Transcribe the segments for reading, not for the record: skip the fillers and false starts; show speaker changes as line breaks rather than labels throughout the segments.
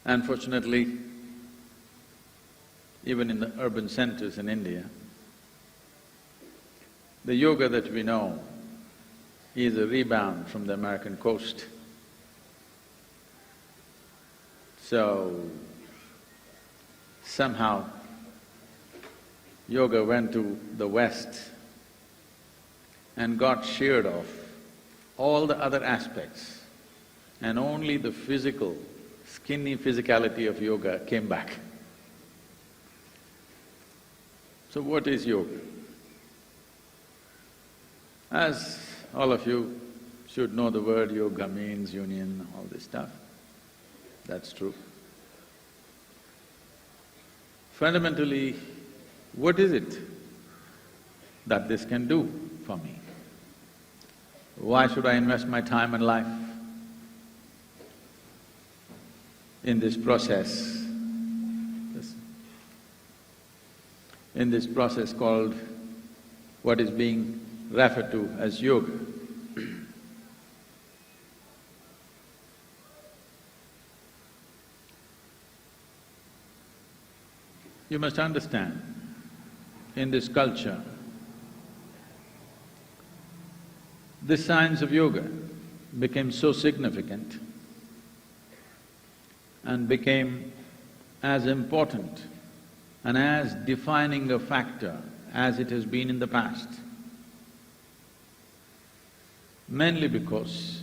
Unfortunately, even in the urban centers in India, the yoga that we know is a rebound from the American coast. So, somehow, yoga went to the West and got sheared off all the other aspects, and only the physical, skinny physicality of yoga came back. So what is yoga? As all of you should know, the word yoga means union, all this stuff. That's true. Fundamentally, what is it that this can do for me? Why should I invest my time and life in this process? In this process called what is being referred to as yoga. You must understand, in this culture, this science of yoga became so significant and became as important and as defining a factor as it has been in the past. Mainly because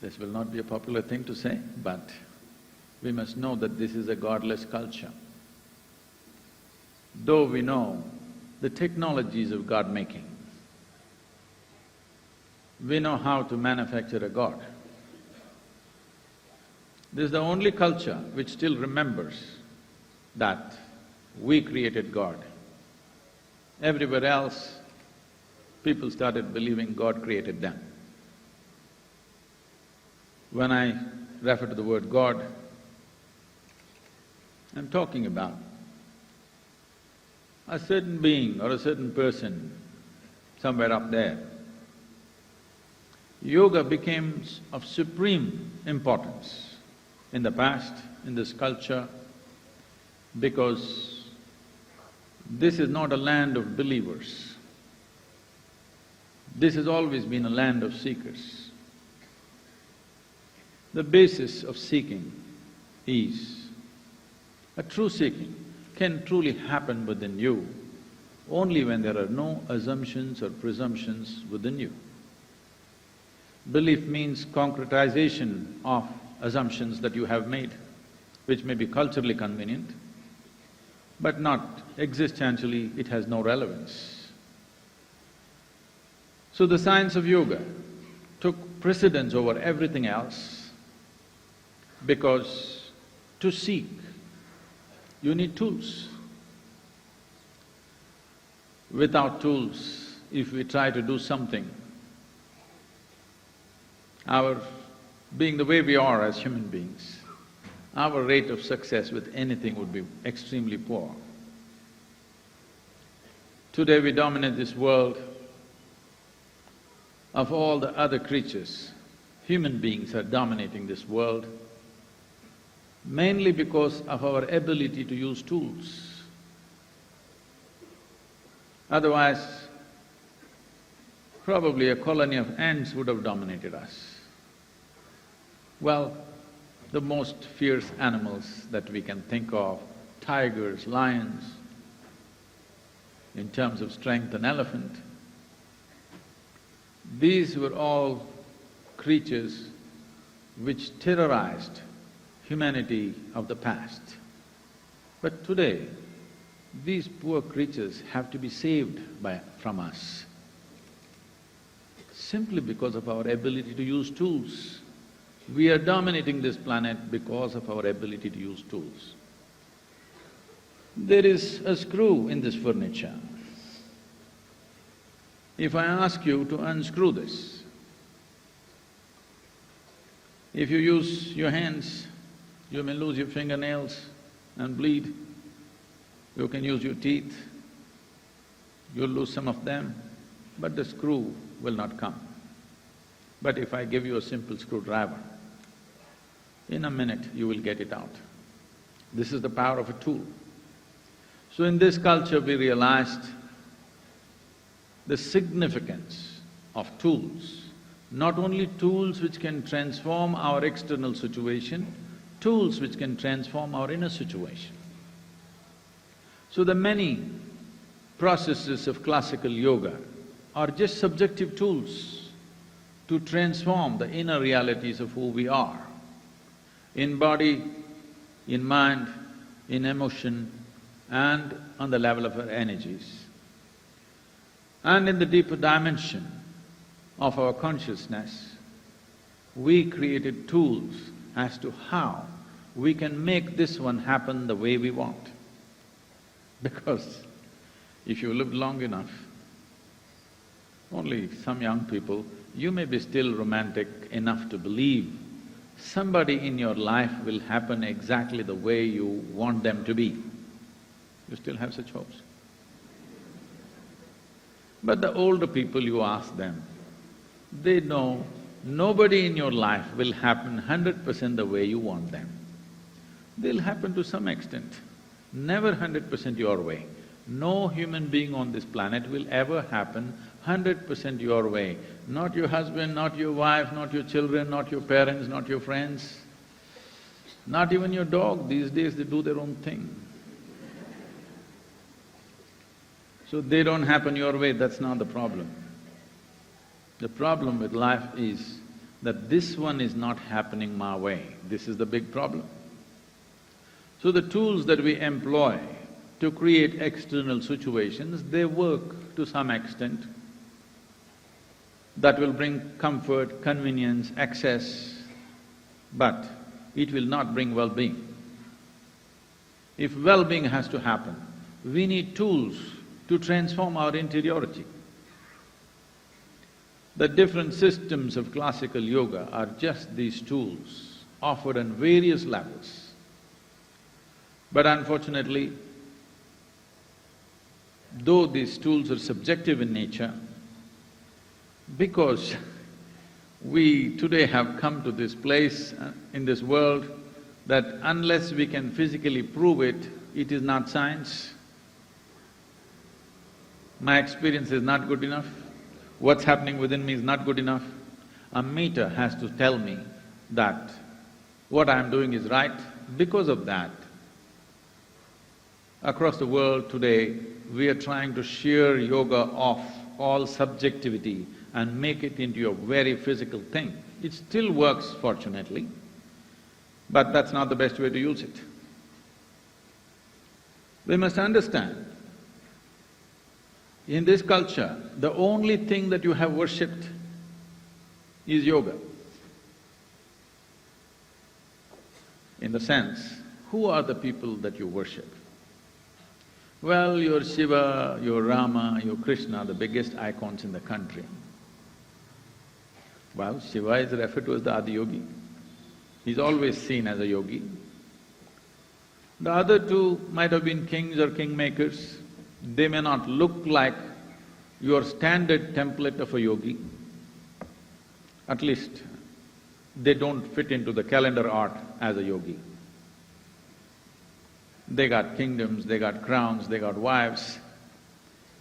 this will not be a popular thing to say, but we must know that this is a godless culture. Though we know the technologies of God-making, we know how to manufacture a god. This is the only culture which still remembers that we created God. Everywhere else, people started believing God created them. When I refer to the word God, I'm talking about a certain being or a certain person somewhere up there. Yoga became of supreme importance in the past, in this culture, because this is not a land of believers. This has always been a land of seekers. The basis of seeking is a true seeking can truly happen within you only when there are no assumptions or presumptions within you. Belief means concretization of assumptions that you have made, which may be culturally convenient, but not existentially, it has no relevance. So the science of yoga took precedence over everything else because to seek, you need tools. Without tools, if we try to do something, being the way we are as human beings, our rate of success with anything would be extremely poor. Today we dominate this world. Of all the other creatures, human beings are dominating this world mainly because of our ability to use tools. Otherwise, probably a colony of ants would have dominated us. Well, the most fierce animals that we can think of, tigers, lions, in terms of strength, an elephant, these were all creatures which terrorized humanity of the past. But today, these poor creatures have to be saved from us, simply because of our ability to use tools. We are dominating this planet because of our ability to use tools. There is a screw in this furniture. If I ask you to unscrew this, if you use your hands, you may lose your fingernails and bleed. You can use your teeth, you'll lose some of them, but the screw will not come. But if I give you a simple screwdriver, in a minute you will get it out. This is the power of a tool. So in this culture we realized the significance of tools, not only tools which can transform our external situation, tools which can transform our inner situation. So the many processes of classical yoga are just subjective tools to transform the inner realities of who we are, in body, in mind, in emotion, and on the level of our energies. And in the deeper dimension of our consciousness, we created tools as to how we can make this one happen the way we want. Because if you live long enough, only some young people, you may be still romantic enough to believe somebody in your life will happen exactly the way you want them to be. You still have such hopes. But the older people, you ask them, they know nobody in your life will happen 100% the way you want them. They'll happen to some extent, never 100% your way. No human being on this planet will ever happen 100% your way. Not your husband, not your wife, not your children, not your parents, not your friends, not even your dog. These days they do their own thing. So they don't happen your way, that's not the problem. The problem with life is that this one is not happening my way. This is the big problem. So the tools that we employ to create external situations, they work to some extent. That will bring comfort, convenience, access, but it will not bring well-being. If well-being has to happen, we need tools to transform our interiority. The different systems of classical yoga are just these tools, offered on various levels. But unfortunately, though these tools are subjective in nature, because we today have come to this place in this world that unless we can physically prove it, it is not science. My experience is not good enough, what's happening within me is not good enough. A meter has to tell me that what I'm doing is right. Because of that, across the world today, we are trying to shear yoga off all subjectivity and make it into a very physical thing. It still works, fortunately, but that's not the best way to use it. We must understand, in this culture, the only thing that you have worshipped is yoga. In the sense, who are the people that you worship? Well, your Shiva, your Rama, your Krishna, the biggest icons in the country. Well, Shiva is referred to as the Adiyogi. He's always seen as a yogi. The other two might have been kings or kingmakers. They may not look like your standard template of a yogi. At least, they don't fit into the calendar art as a yogi. They got kingdoms, they got crowns, they got wives.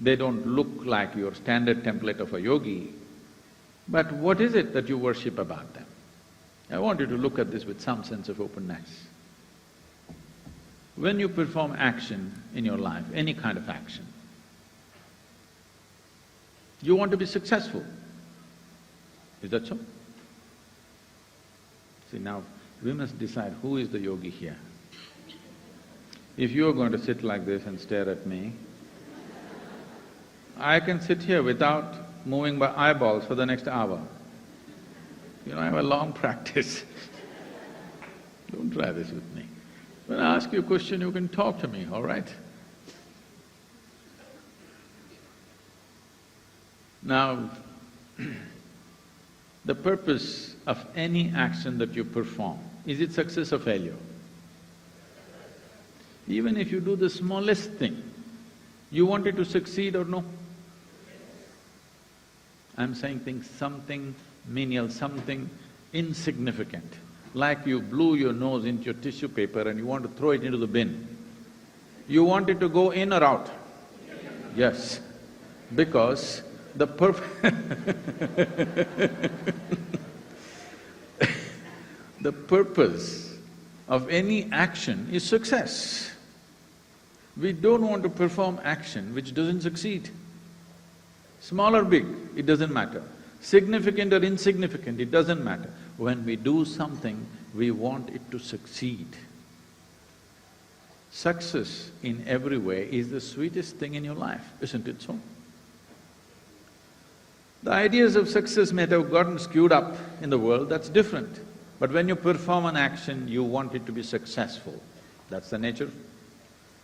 They don't look like your standard template of a yogi. But what is it that you worship about them? I want you to look at this with some sense of openness. When you perform action in your life, any kind of action, you want to be successful. Is that so? See, now we must decide who is the yogi here. If you're going to sit like this and stare at me, I can sit here without moving my eyeballs for the next hour. You know, I have a long practice. Don't try this with me. When I ask you a question, you can talk to me, all right? Now, the purpose of any action that you perform, is it success or failure? Even if you do the smallest thing, you want it to succeed or no? I'm saying something menial, something insignificant. Like you blew your nose into your tissue paper and you want to throw it into the bin. You want it to go in or out? Yes, because the the purpose of any action is success. We don't want to perform action which doesn't succeed. Small or big, it doesn't matter. Significant or insignificant, it doesn't matter. When we do something, we want it to succeed. Success in every way is the sweetest thing in your life, isn't it so? The ideas of success may have gotten skewed up in the world, that's different. But when you perform an action, you want it to be successful. That's the nature.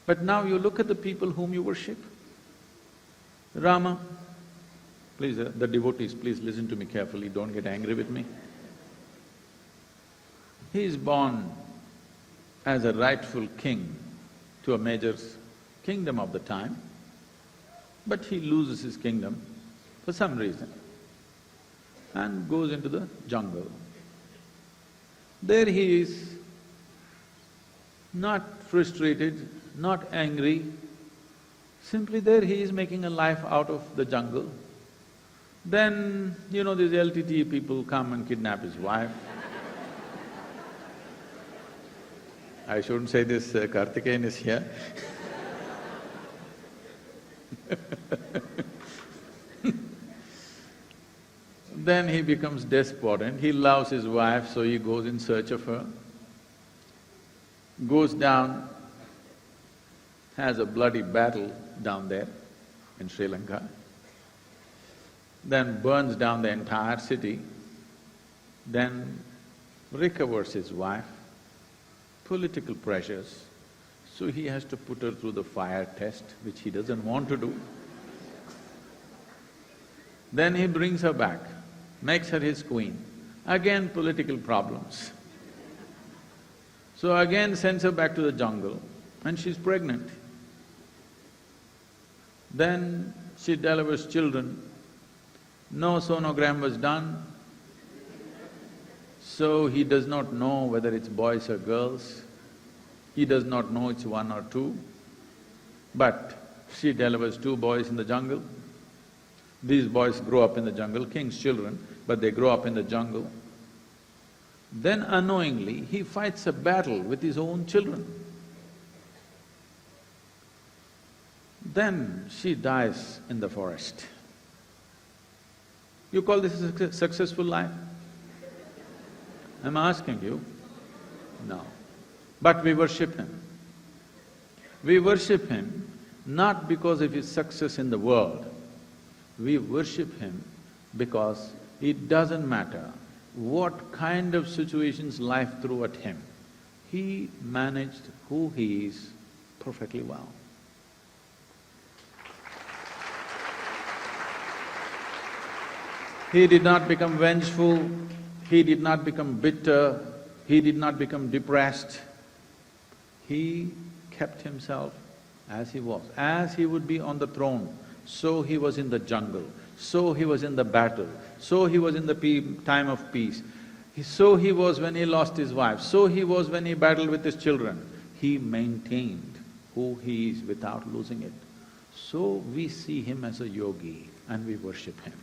But now you look at the people whom you worship. Rama, please, the devotees, please listen to me carefully, don't get angry with me. He is born as a rightful king to a major kingdom of the time, but he loses his kingdom for some reason and goes into the jungle. There he is, not frustrated, not angry, simply there he is making a life out of the jungle. Then, you know, these LTT people come and kidnap his wife. I shouldn't say this, Karthikeyan is here. Then he becomes despondent, he loves his wife, so he goes in search of her, goes down, has a bloody battle down there in Sri Lanka, then burns down the entire city, then recovers his wife, political pressures, so he has to put her through the fire test, which he doesn't want to do. Then he brings her back, makes her his queen, again political problems. So again sends her back to the jungle and she's pregnant. Then she delivers children, no sonogram was done, so he does not know whether it's boys or girls, he does not know it's one or two, but she delivers two boys in the jungle. These boys grow up in the jungle, king's children, but they grow up in the jungle. Then unknowingly, he fights a battle with his own children. Then she dies in the forest. You call this a successful life? I'm asking you, no. But we worship him. We worship him not because of his success in the world. We worship him because it doesn't matter what kind of situations life threw at him, he managed who he is perfectly well. He did not become vengeful, he did not become bitter, he did not become depressed. He kept himself as he was. As he would be on the throne, so he was in the jungle, so he was in the battle, so he was in the time of peace, so he was when he lost his wife, so he was when he battled with his children. He maintained who he is without losing it. So we see him as a yogi and we worship him.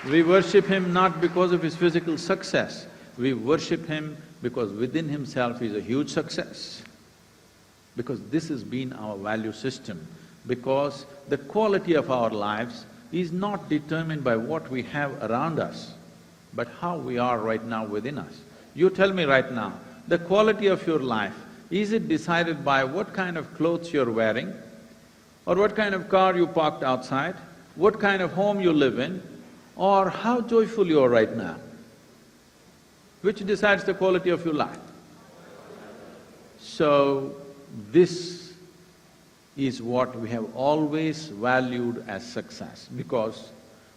We worship him not because of his physical success, we worship him because within himself he is a huge success. Because this has been our value system, because the quality of our lives is not determined by what we have around us, but how we are right now within us. You tell me right now, the quality of your life, is it decided by what kind of clothes you're wearing, or what kind of car you parked outside, what kind of home you live in, or how joyful you are right now? Which decides the quality of your life? So, this is what we have always valued as success, because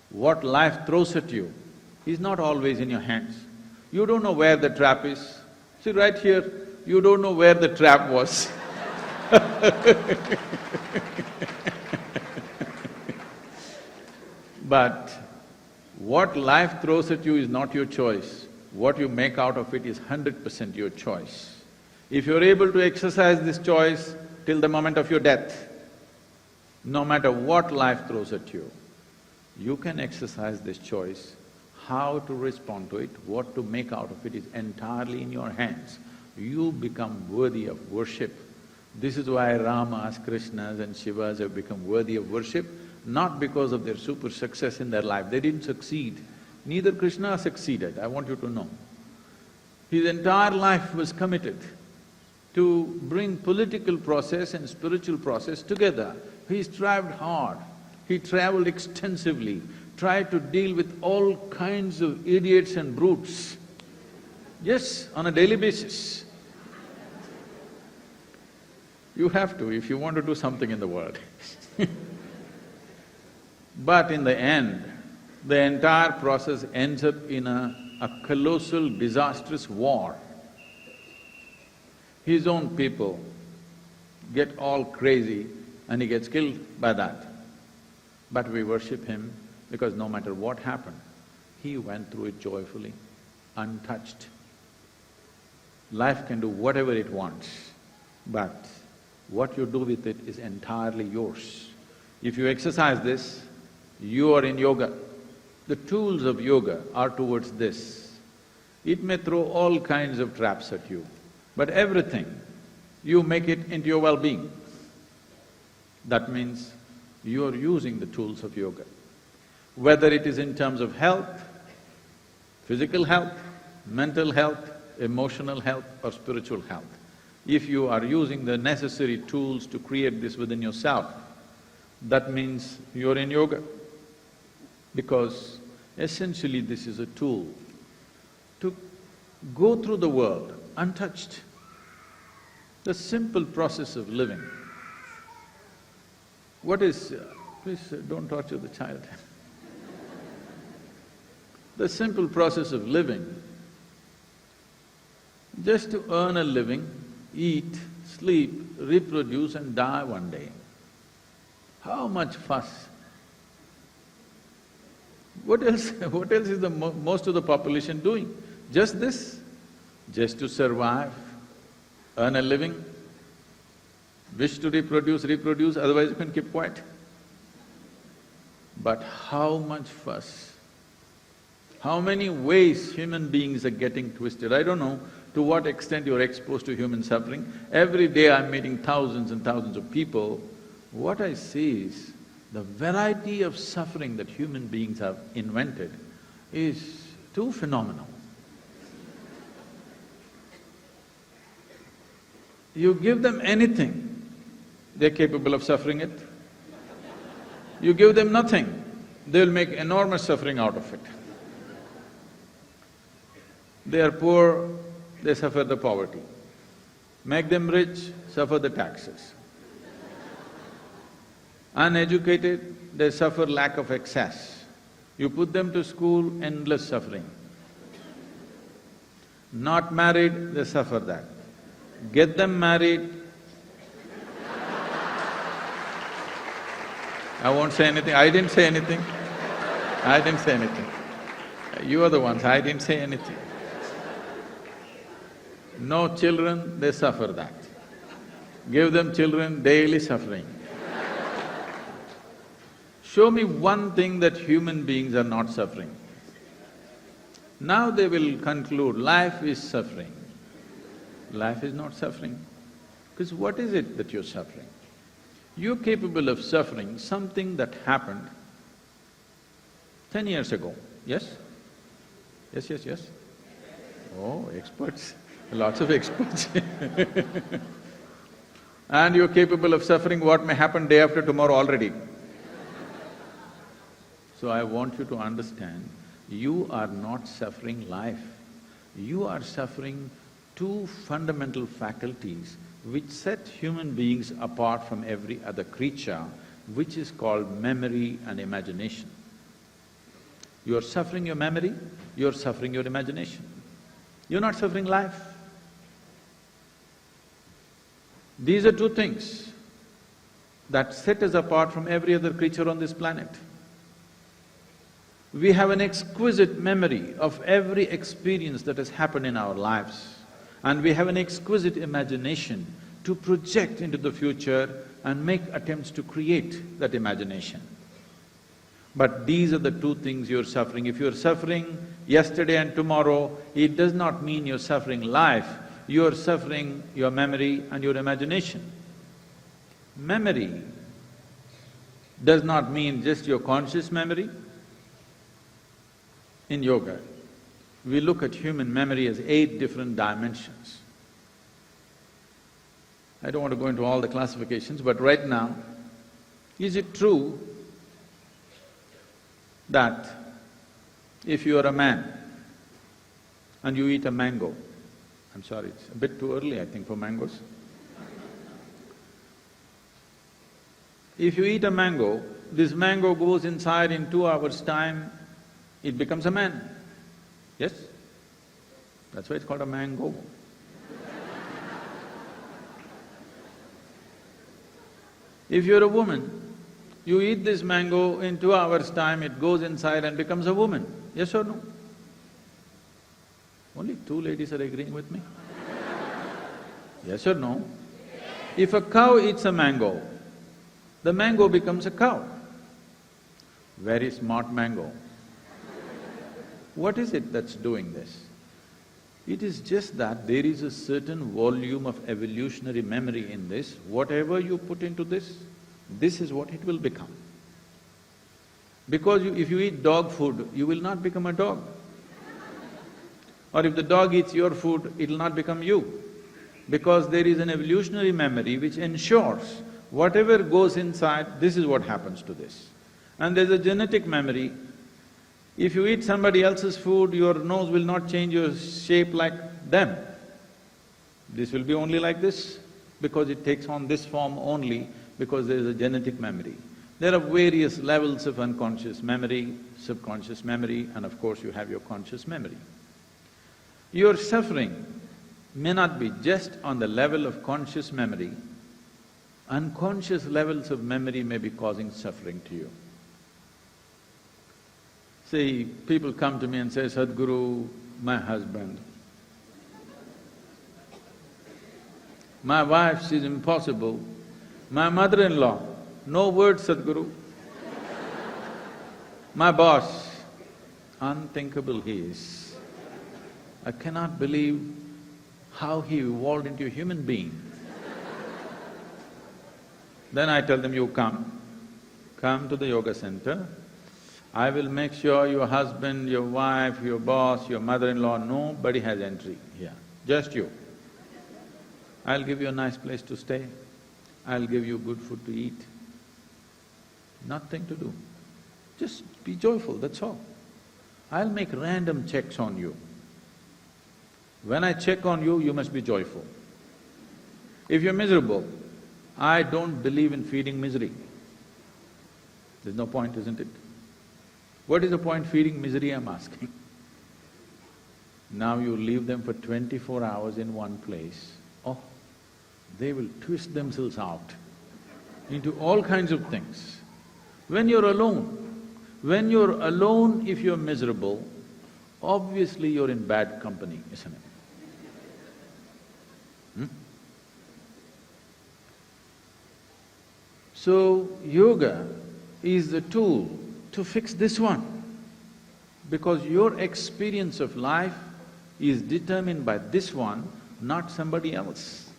what life throws at you is not always in your hands. You don't know where the trap is. See, right here, you don't know where the trap was. But What life throws at you is not your choice. What you make out of it is 100% your choice. If you're able to exercise this choice till the moment of your death, no matter what life throws at you, you can exercise this choice. How to respond to it, what to make out of it is entirely in your hands. You become worthy of worship. This is why Ramas, Krishnas and Shivas have become worthy of worship, not because of their super success in their life. They didn't succeed. Neither Krishna succeeded, I want you to know. His entire life was committed to bring political process and spiritual process together. He strived hard, he travelled extensively, tried to deal with all kinds of idiots and brutes. Yes, on a daily basis. You have to if you want to do something in the world. But in the end, the entire process ends up in a colossal, disastrous war. His own people get all crazy and he gets killed by that. But we worship him because no matter what happened, he went through it joyfully, untouched. Life can do whatever it wants, but what you do with it is entirely yours. If you exercise this, you are in yoga. The tools of yoga are towards this. It may throw all kinds of traps at you, but everything, you make it into your well-being. That means you are using the tools of yoga. Whether it is in terms of health, physical health, mental health, emotional health or spiritual health. If you are using the necessary tools to create this within yourself, that means you're in yoga. Because essentially this is a tool to go through the world untouched. The simple process of living. What is… please don't torture the child. The simple process of living, just to earn a living, eat, sleep, reproduce and die one day. How much fuss? What else… what else is the most of the population doing? Just this, just to survive, earn a living, wish to reproduce, otherwise you can keep quiet. But how much fuss? How many ways human beings are getting twisted? I don't know to what extent you're exposed to human suffering. Every day I'm meeting thousands and thousands of people. What I see is the variety of suffering that human beings have invented is too phenomenal. You give them anything, they're capable of suffering it. You give them nothing, they'll make enormous suffering out of it. They are poor, they suffer the poverty. Make them rich, suffer the taxes. Uneducated, they suffer lack of access. You put them to school, endless suffering. Not married, they suffer that. Get them married, I won't say anything, I didn't say anything. I didn't say anything. You are the ones, I didn't say anything. No children, they suffer that. Give them children, daily suffering. Show me one thing that human beings are not suffering. Now they will conclude, life is suffering. Life is not suffering. Because what is it that you're suffering? You're capable of suffering something that happened 10 years ago, yes? Yes, yes, yes? Oh, experts, lots of experts And you're capable of suffering what may happen day after tomorrow already. So I want you to understand, you are not suffering life. You are suffering two fundamental faculties which set human beings apart from every other creature, which is called memory and imagination. You are suffering your memory, you are suffering your imagination. You're not suffering life. These are two things that set us apart from every other creature on this planet. We have an exquisite memory of every experience that has happened in our lives, and we have an exquisite imagination to project into the future and make attempts to create that imagination. But these are the two things you're suffering. If you're suffering yesterday and tomorrow, it does not mean you're suffering life, you're suffering your memory and your imagination. Memory does not mean just your conscious memory. In yoga, we look at human memory as 8 different dimensions. I don't want to go into all the classifications, but right now, is it true that if you are a man and you eat a mango, I'm sorry, it's a bit too early I think for mangoes. If you eat a mango, this mango goes inside in 2 hours' time, it becomes a man. Yes? That's why it's called a mango. If you're a woman, you eat this mango, in 2 hours' time it goes inside and becomes a woman. Yes or no? Only 2 ladies are agreeing with me. Yes or no? If a cow eats a mango, the mango becomes a cow. Very smart mango. What is it that's doing this? It is just that there is a certain volume of evolutionary memory in this. Whatever you put into this is what it will become. Because if you eat dog food, you will not become a dog. Or if the dog eats your food, it'll not become you. Because there is an evolutionary memory which ensures whatever goes inside, this is what happens to this. And there's a genetic memory. If you eat somebody else's food, your nose will not change your shape like them. This will be only like this, because it takes on this form only because there is a genetic memory. There are various levels of unconscious memory, subconscious memory, and of course you have your conscious memory. Your suffering may not be just on the level of conscious memory, unconscious levels of memory may be causing suffering to you. See, people come to me and say, Sadguru, my husband, my wife, she's impossible, my mother-in-law, no word, Sadguru. My boss, unthinkable he is. I cannot believe how he evolved into a human being. Then I tell them, you come to the yoga center, I will make sure your husband, your wife, your boss, your mother-in-law, nobody has entry here, just you. I'll give you a nice place to stay, I'll give you good food to eat. Nothing to do, just be joyful, that's all. I'll make random checks on you. When I check on you, you must be joyful. If you're miserable, I don't believe in feeding misery. There's no point, isn't it? What is the point feeding misery, I'm asking? Now you leave them for 24 hours in one place, oh, they will twist themselves out into all kinds of things. When you're alone, if you're miserable, obviously you're in bad company, isn't it? So, yoga is the tool to fix this one, because your experience of life is determined by this one, not somebody else.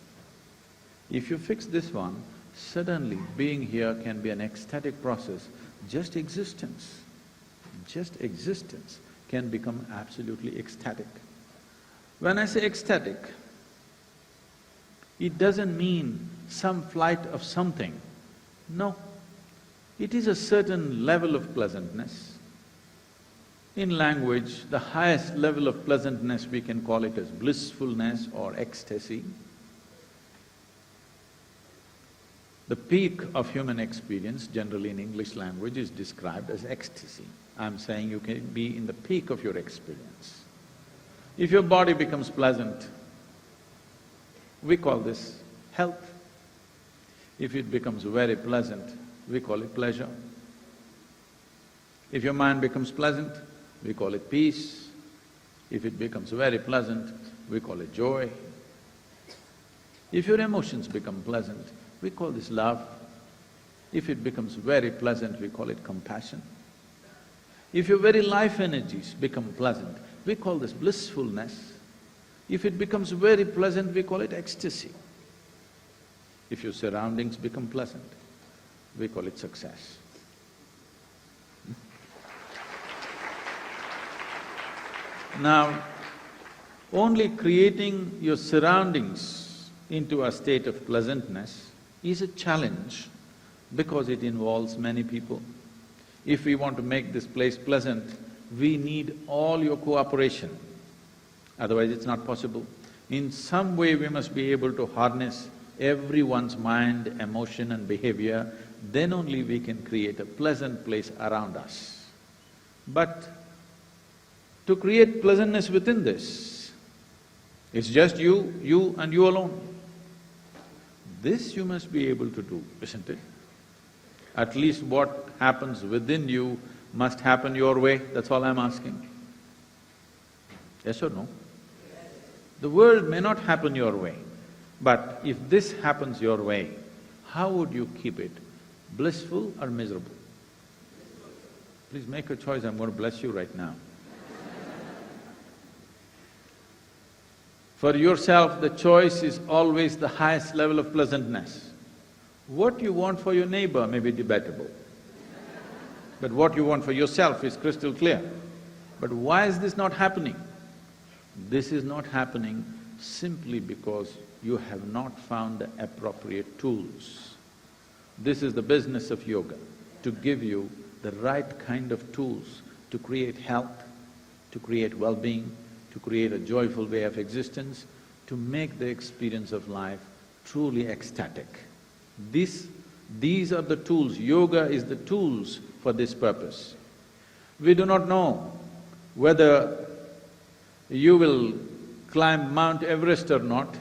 If you fix this one, suddenly being here can be an ecstatic process. Just existence can become absolutely ecstatic. When I say ecstatic, it doesn't mean some flight of something. No, it is a certain level of pleasantness. In language, the highest level of pleasantness we can call it as blissfulness or ecstasy. The peak of human experience, generally in English language, is described as ecstasy. I'm saying you can be in the peak of your experience. If your body becomes pleasant, we call this health. If it becomes very pleasant, we call it pleasure. If your mind becomes pleasant, we call it peace. If it becomes very pleasant, we call it joy. If your emotions become pleasant, we call this love. If it becomes very pleasant, we call it compassion. If your very life energies become pleasant, we call this blissfulness. If it becomes very pleasant, we call it ecstasy. If your surroundings become pleasant, we call it success. Now, only creating your surroundings into a state of pleasantness is a challenge because it involves many people. If we want to make this place pleasant, we need all your cooperation, otherwise it's not possible. In some way we must be able to harness everyone's mind, emotion and behavior, then only we can create a pleasant place around us. But to create pleasantness within this, it's just you and you alone. This you must be able to do, isn't it? At least what happens within you must happen your way, that's all I'm asking. Yes or no? The world may not happen your way, but if this happens your way, how would you keep it? Blissful or miserable? Please make a choice, I'm going to bless you right now. For yourself, the choice is always the highest level of pleasantness. What you want for your neighbor may be debatable, but what you want for yourself is crystal clear. But why is this not happening? This is not happening simply because you have not found the appropriate tools. This is the business of yoga, to give you the right kind of tools to create health, to create well-being, to create a joyful way of existence, to make the experience of life truly ecstatic. These are the tools, yoga is the tools for this purpose. We do not know whether you will climb Mount Everest or not.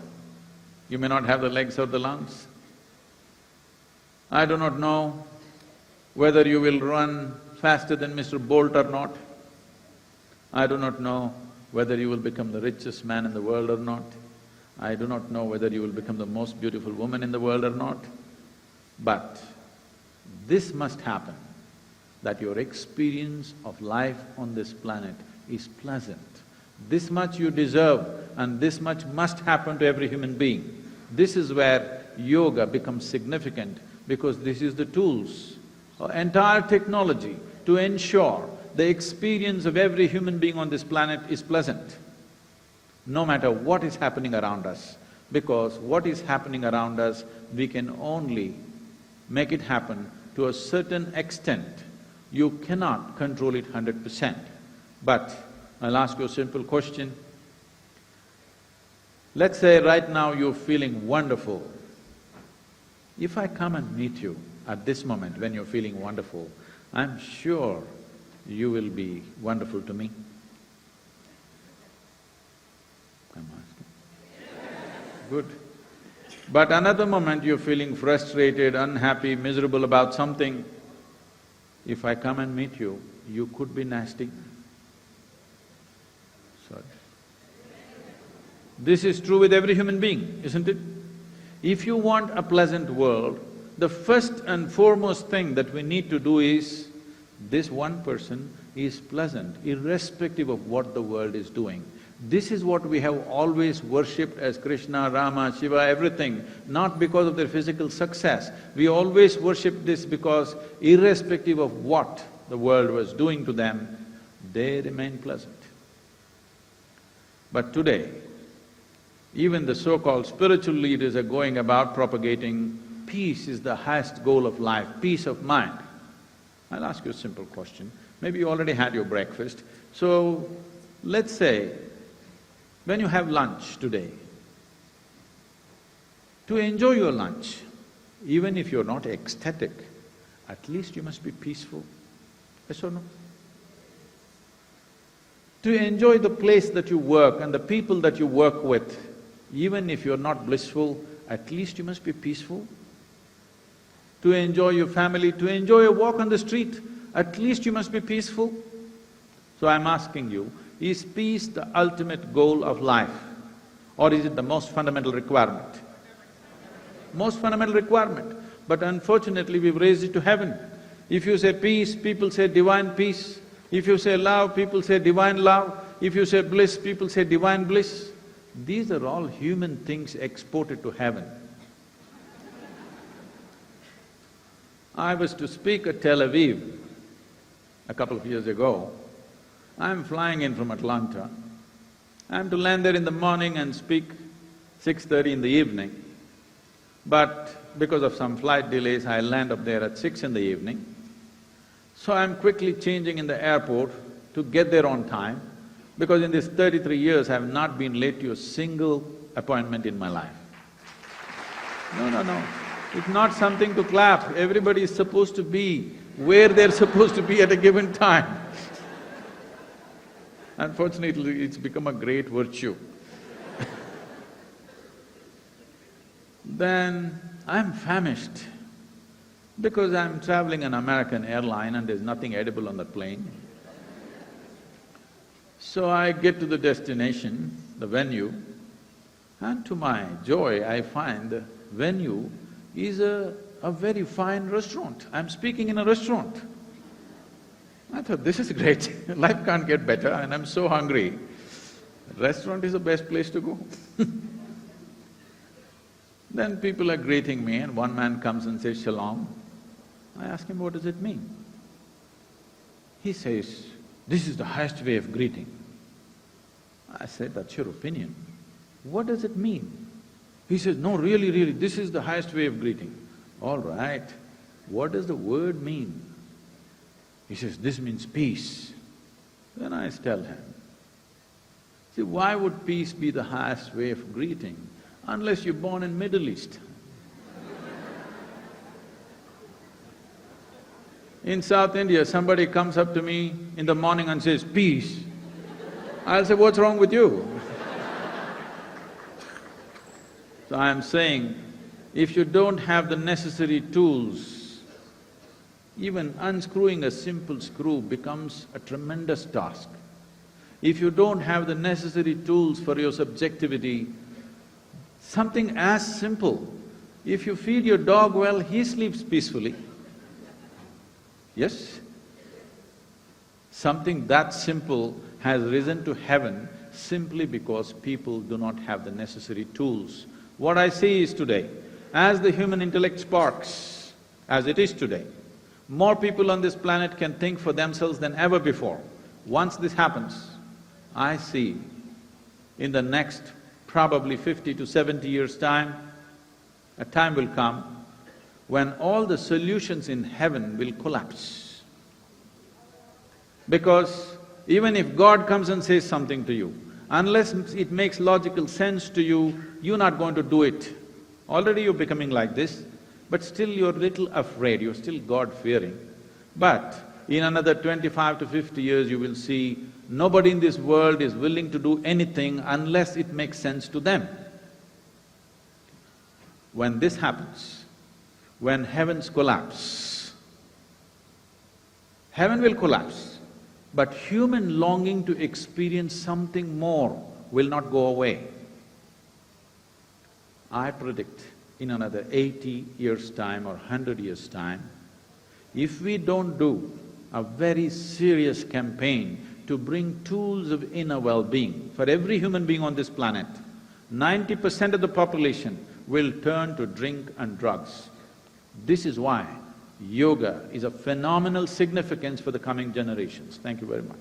You may not have the legs or the lungs. I do not know whether you will run faster than Mr. Bolt or not. I do not know whether you will become the richest man in the world or not. I do not know whether you will become the most beautiful woman in the world or not. But this must happen, that your experience of life on this planet is pleasant. This much you deserve and this much must happen to every human being. This is where yoga becomes significant, because this is the tools, entire technology to ensure the experience of every human being on this planet is pleasant, no matter what is happening around us. Because what is happening around us, we can only make it happen to a certain extent. You cannot control it 100%. But I'll ask you a simple question. Let's say right now you're feeling wonderful. If I come and meet you at this moment when you're feeling wonderful, I'm sure you will be wonderful to me. I'm asking. Good. But another moment you're feeling frustrated, unhappy, miserable about something, if I come and meet you, you could be nasty. Sorry. This is true with every human being, isn't it? If you want a pleasant world, the first and foremost thing that we need to do is, this one person is pleasant, irrespective of what the world is doing. This is what we have always worshipped as Krishna, Rama, Shiva, everything, not because of their physical success. We always worshipped this because irrespective of what the world was doing to them, they remained pleasant. But today, even the so-called spiritual leaders are going about propagating peace is the highest goal of life, peace of mind. I'll ask you a simple question. Maybe you already had your breakfast. So, let's say, when you have lunch today, to enjoy your lunch, even if you're not ecstatic, at least you must be peaceful. Yes or no? To enjoy the place that you work and the people that you work with, even if you're not blissful, at least you must be peaceful. To enjoy your family, to enjoy a walk on the street, at least you must be peaceful. So I'm asking you, is peace the ultimate goal of life, or is it the most fundamental requirement? Most fundamental requirement. But unfortunately, we've raised it to heaven. If you say peace, people say divine peace. If you say love, people say divine love. If you say bliss, people say divine bliss. These are all human things exported to heaven. I was to speak at Tel Aviv a couple of years ago. I'm flying in from Atlanta. I'm to land there in the morning and speak 6:30 in the evening. But because of some flight delays, I land up there at 6 in the evening. So I'm quickly changing in the airport to get there on time, because in these 33 years, I have not been late to a single appointment in my life. No. It's not something to clap. Everybody is supposed to be where they're supposed to be at a given time. Unfortunately, it's become a great virtue. Then I'm famished because I'm traveling an American airline and there's nothing edible on the plane. So I get to the destination, the venue, and to my joy, I find the venue is a very fine restaurant. I'm speaking in a restaurant. I thought, this is great, life can't get better and I'm so hungry. Restaurant is the best place to go. Then people are greeting me and one man comes and says, "Shalom." I ask him, what does it mean? He says, "This is the highest way of greeting." I said, "That's your opinion. What does it mean?" He says, "No, really, this is the highest way of greeting." All right, what does the word mean? He says, "This means peace." Then I tell him, see, why would peace be the highest way of greeting unless you're born in Middle East? In South India, somebody comes up to me in the morning and says, "Peace." I'll say, "What's wrong with you?" So I'm saying, if you don't have the necessary tools, even unscrewing a simple screw becomes a tremendous task. If you don't have the necessary tools for your subjectivity, something as simple, if you feed your dog well, he sleeps peacefully. Yes? Something that simple has risen to heaven simply because people do not have the necessary tools. What I see is today, as the human intellect sparks, as it is today, more people on this planet can think for themselves than ever before. Once this happens, I see in the next probably 50 to 70 years' time, a time will come when all the solutions in heaven will collapse. Because even if God comes and says something to you, unless it makes logical sense to you, you're not going to do it. Already you're becoming like this, but still you're little afraid, you're still God-fearing. But in another 25 to 50 years, you will see nobody in this world is willing to do anything unless it makes sense to them. When this happens, when heavens collapse, heaven will collapse, but human longing to experience something more will not go away. I predict in another 80 years' time or 100 years' time, if we don't do a very serious campaign to bring tools of inner well-being for every human being on this planet, 90% of the population will turn to drink and drugs. This is why yoga is of phenomenal significance for the coming generations. Thank you very much.